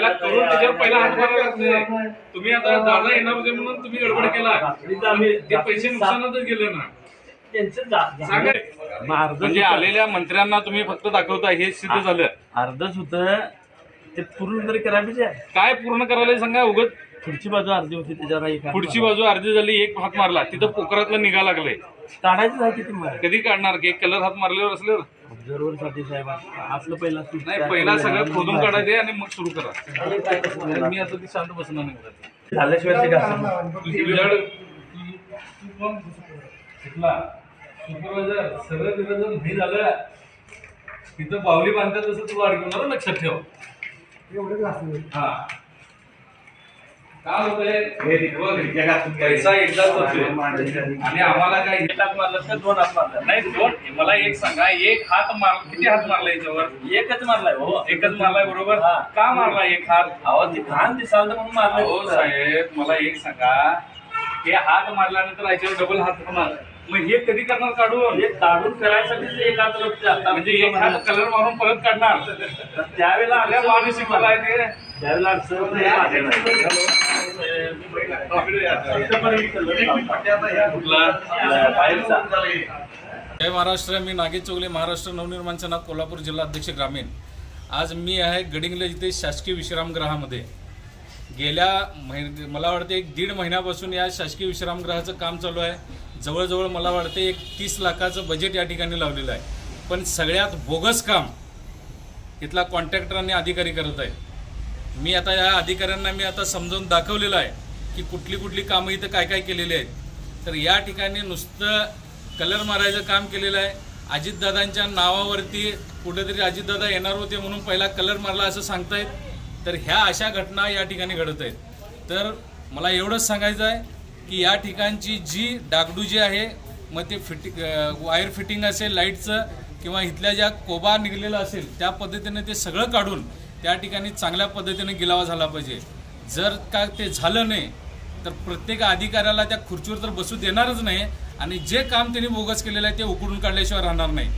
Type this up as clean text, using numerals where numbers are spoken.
पहिला करून त्याच्यावर पहिला हात मारायला लागतोय। तुम्ही आता दादा येणार होते म्हणून तुम्ही गडबड केला, ते पैसे नुकसानातच गेले ना। म्हणजे आलेल्या मंत्र्यांना तुम्ही फक्त दाखवता हे सिद्ध झालं। अर्धच होतं ते पूर्ण तरी करायला काय पूर्ण करायला सांगा। उगत पुढची बाजू अर्धी होती त्याच्यावर पुढची बाजू अर्धी झाली, एक हात मारला तिथं पोखरातलं निघा लागलंय। काढायचं आहे किती कधी काढणार की कलर हात मारल्यावर असल्यावर ऑब्झर्वर साठी साहेब आपलं पहिला नाही, पहिला सगळं खोदून काढायचे आणि मग सुरू करा। मी आता ती शांत बसणार नाही झाल्याशिवाय सुपरवायझर सगळं तिथं जर नाही झालं तिथं बावली बांधतात तसं तुला अडकवणार, लक्षात ठेव। हा काय होतंय पैसा एकदाच होतोय आणि आम्हाला काय एक हात मारलं तर दोन हात मारलं नाही। दोन मला एक सांगा, एक हात मार किती हात मारलाय याच्यावर? एकच मारलाय हो, एकच मारलाय बरोबर। का मारला एक हात? अहो ते घाण दिसाल तर म्हणून मारलाय। हो साहेब मला एक सांगा, हे हात मारल्यानंतर याच्यावर डबल हात होणार, मग हे कधी करणार काढून? हे काढून करायसाठी एक हात लागतो, म्हणजे एक हात कलर मारून परत काढणार। त्यावेळेला आपल्या माणूस मला आहे ते त्यावेळेला जय महाराष्ट्र। मी नागेश चौगले, महाराष्ट्र नवनिर्माण सेना, कोल्हापूर जिल्हा अध्यक्ष ग्रामीण। आज मी आहे गडिंग्लज इथे शासकीय विश्रामगृहामध्ये। गेल्या मला वाटते 1.5 महिन्यापासून या शासकीय विश्रामगृहाचं काम चालू आहे। जवळजवळ मला वाटते 30 लाखाचं बजेट या ठिकाणी लावलेलं आहे, पण सगळ्यात बोगस काम इथला कॉन्ट्रॅक्टरांनी अधिकारी करत आहे। मी आता या अधिकाऱ्यांना मी आता समजावून दाखवलेलं आहे की कुठली कुठली कामं इथं काय काय केलेली आहेत। तर या ठिकाणी नुसतं कलर मारायचं काम केलेलं आहे। अजितदादांच्या नावावरती कुठेतरी अजितदादा येणार होते म्हणून पहिला कलर मारला असं सांगतायत। तर ह्या अशा घटना या ठिकाणी घडत आहेत। तर मला एवढंच सांगायचं आहे की या ठिकाणची जी डागडुजी आहे, मग ते वायर फिटिंग असेल लाईटचं किंवा इथल्या ज्या कोबा निघलेला असेल त्या पद्धतीने ते सगळं काढून त्या ठिकाणी चांगल्या पद्धतीने गिलावा झाला पाहिजे। जर का ते झालं नाही तर प्रत्येक अधिकाऱ्याला त्या खुर्चीवर तर बसू देणारच नाही आणि जे काम त्यांनी बोगस केलेलं आहे ते उकडून काढल्याशिवाय राहणार नाही।